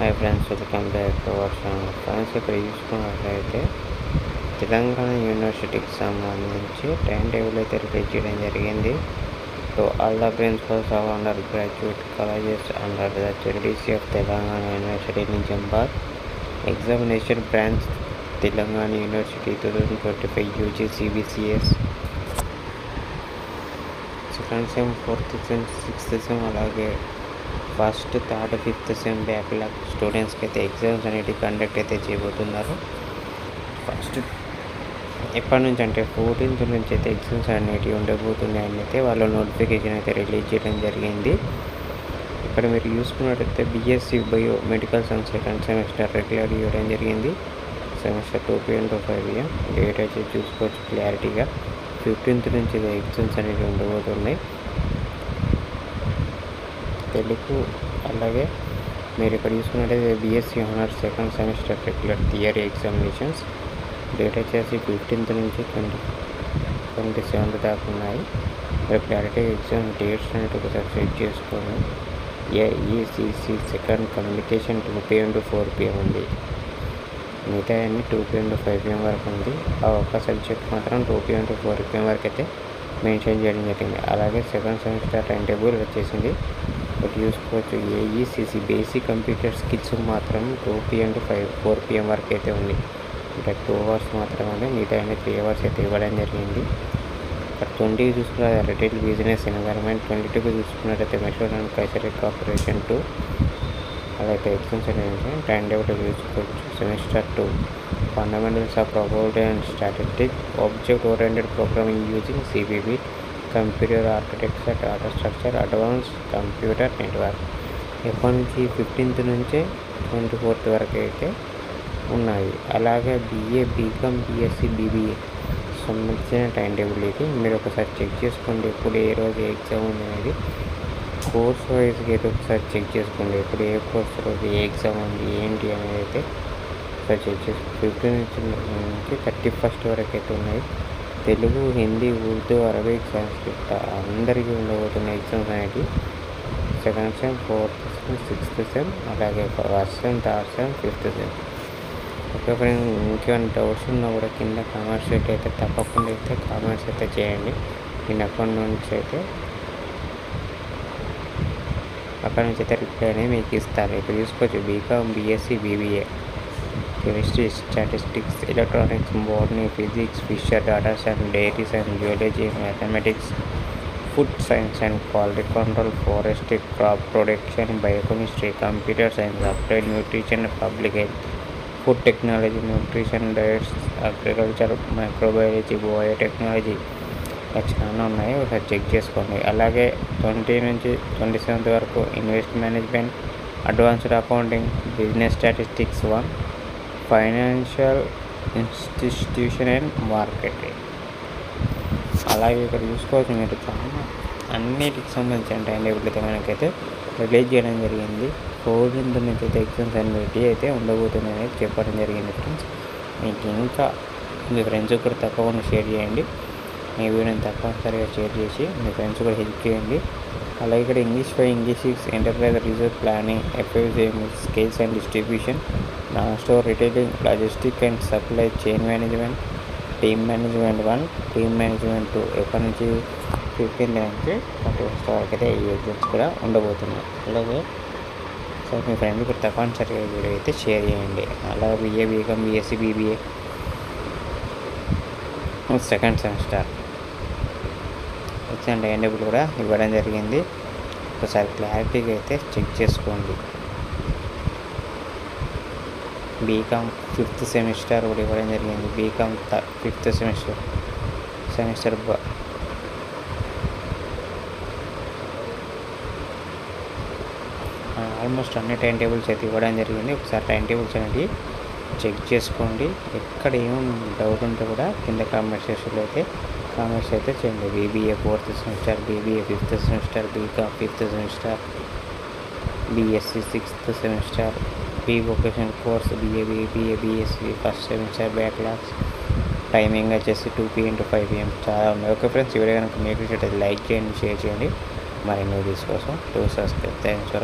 Hi friends, welcome back to our channel. Friends, ఇక్కడ చూసుకున్నట్లయితే తెలంగాణ యూనివర్సిటీకి సంబంధించి టైం టేబుల్ అయితే రిలీజ్ చేయడం జరిగింది. So all the principals of under graduate colleges under the HDC of Telangana university Nizamabad examination branch Telangana university 2025 UG CBCS second sem, fourth sem, sixth sem, అలాగే first, third, fifth sem backlog స్టూడెంట్స్కి అయితే exams అనేవి conduct అయితే చేయబోతున్నారు. First ఎప్పటి నుంచి అంటే 14th నుంచి అయితే ఎగ్జామ్స్ అనేటివి ఉండబోతున్నాయని అయితే వాళ్ళు నోటిఫికేషన్ అయితే రిలీజ్ చేయడం జరిగింది. ఇక్కడ మీరు చూసుకున్నట్టయితే BSc bio medical science second semester regular ఇవ్వడం జరిగింది. Semester 2 PM to 5 PM. Date అయితే చూసుకోవచ్చు క్లారిటీగా. 15th నుంచి ఎగ్జామ్స్ అనేవి ఉండబోతున్నాయి. తెలుగు అలాగే మీరు ఇక్కడ చూసుకున్నట్టయితే BSc honours second semester regular theory examinations date వచ్చేసి 15th నుంచి 27th దాకా ఉన్నాయి. మీరు క్లారిటీ ఎగ్జామ్ డేట్స్ అనేది ఒకసారి చెక్ చేసుకోండి. AECC second communication 2 PM to 4 PM ఉంది. మిగతా అన్ని 2 PM to 5 PM వరకు ఉంది. ఆ ఒక్క సబ్జెక్ట్ మాత్రం 2 PM to 4 PM వరకు అయితే మెన్షన్ చేయడం జరిగింది. అలాగే సెకండ్ సెమిస్టర్ టైం టేబుల్ వచ్చేసింది. ఒకటి చూసుకోవచ్చు. AECC బేసిక్ కంప్యూటర్ స్కిల్స్ మాత్రం 2 PM to 4 PM వరకు అయితే ఉంది. అంటే 2 hours మాత్రమే, మిగతా 3 hours అయితే ఇవ్వడం జరిగింది. ఇక్కడ 20 చూసుకున్నది రిటైల్ బిజినెస్ ఎన్వైర్న్మెంట్, 22 చూసుకున్నట్టయితే మెట్రో అండ్ కైసరీ కార్పొరేషన్ 2 అలాగే ఎగ్జామ్స్ అనేవి టైం టేబుల్ చూసుకోవచ్చు. Semester 2 fundamentals of probability and statistics, object oriented programming using CPP, computer architecture, data structure, advance computer network. ఎప్పటి నుంచి 15th నుంచి 24th వరకు అయితే ఉన్నాయి. అలాగే BA, BCom, BSc, BBA సంబంధించిన టైం టేబుల్ ఇది. మీరు ఒకసారి చెక్ చేసుకోండి ఎప్పుడు ఏ రోజు ఎగ్జామ్ ఉంది అనేది. కోర్స్ వైజ్గా అయితే ఒకసారి చెక్ చేసుకోండి ఎప్పుడు ఏ కోర్స్ రోజు ఏ ఎగ్జామ్ ఉంది ఏంటి అనేది అయితే ఒకసారి చెక్ చేసుకోండి. 15th నుంచి 31st వరకు అయితే ఉన్నాయి. తెలుగు, హిందీ, ఉర్దూ, అరబిక్, సంస్కృత అందరికీ ఉండబోతున్న ఎగ్జామ్స్ అనేవి second sem, fourth sem, sixth sem, అలాగే first sem, third sem, fifth sem. Okay friends, ఇంకేమైనా డౌట్స్ ఉన్నా కూడా కింద కామెంట్స్ అయితే తప్పకుండా అయితే కామెంట్స్ అయితే చేయండి. నేను అకౌంట్ నుంచి అయితే అక్కడ నుంచి అయితే రిప్లై అనేది మీకు ఇస్తాను. ఇక్కడ చూసుకోవచ్చు. BCom, BSc, BBA chemistry, statistics, electronics, botany, physics, fisher, data science, dairy science, geology, mathematics, food science and quality control, forestry, crop production, biochemistry, computer science, applied nutrition, public health, food technology, nutrition diets, agriculture, microbiology, biotechnology చాలా ఉన్నాయి. ఒకసారి check చేసుకోండి. అలాగే 20 నుంచి 27th వరకు invest management, advanced accounting, business statistics 1, financial institution and marketing. అలాగే ఇక్కడ చూసుకోవచ్చు. మీరు చాలా అన్నిటికి సంబంధించిన టైం టేబుల్ అయితే మనకైతే రిలీజ్ చేయడం జరిగింది. 14th నుంచి అయితే ఎగ్జామ్స్ అనేవి అయితే ఉండబోతున్నాయని చెప్పడం జరిగింది. ఫ్రెండ్స్, మీకు ఇంకా మీ ఫ్రెండ్స్ కూడా తప్పకుండా షేర్ చేయండి. మీ వీడియోని తప్పనిసరిగా షేర్ చేసి మీ ఫ్రెండ్స్ కూడా హెల్ప్ చేయండి. అలాగే ఇక్కడ English 5, English 6, enterprise resource planning, FACM, scales and distribution, non store retailing, logistic and supply chain management, team management 1, team management 2 ఎప్పటి నుంచి 15th నుంచి 21st వరకు అయితే ఈ ఎగ్జామ్స్ కూడా ఉండబోతున్నాయి. అలాగే సో మీ ఫ్రెండ్స్ కూడా తప్పనిసరిగా ఈ వీడియో అయితే షేర్ చేయండి. అలాగే BA, BCom, BSc, BBA second semester exam time table కూడా ఇవ్వడం జరిగింది. ఒకసారి క్లారిటీగా అయితే చెక్ చేసుకోండి. BCom 5th సెమిస్టర్ కూడా ఇవ్వడం జరిగింది. BCom 5th సెమిస్టర్ ఆల్మోస్ట్ అన్ని టైం టేబుల్స్ అయితే ఇవ్వడం జరిగింది. ఒకసారి టైం టేబుల్స్ అనేది చెక్ చేసుకోండి. ఎక్కడ ఏం డౌట్ ఉంటే కూడా కింద కామెంట్ సెక్షన్లో అయితే కామెంట్స్ అయితే చేయండి. BBA 4th semester, BBA 5th semester, BCom 5th semester, BSc 6th semester, B vocational course, BBA, BSc first semester backlogs. Timing వచ్చేసి 2 PM to 5 PM చాలా ఉన్నాయి. ఓకే ఫ్రెండ్స్, ఈ వీడియో కనుక మీకు లైక్ చేయండి, షేర్ చేయండి. మరిన్ని వీడియోస్ కోసం సబ్స్క్రైబ్. Thanks for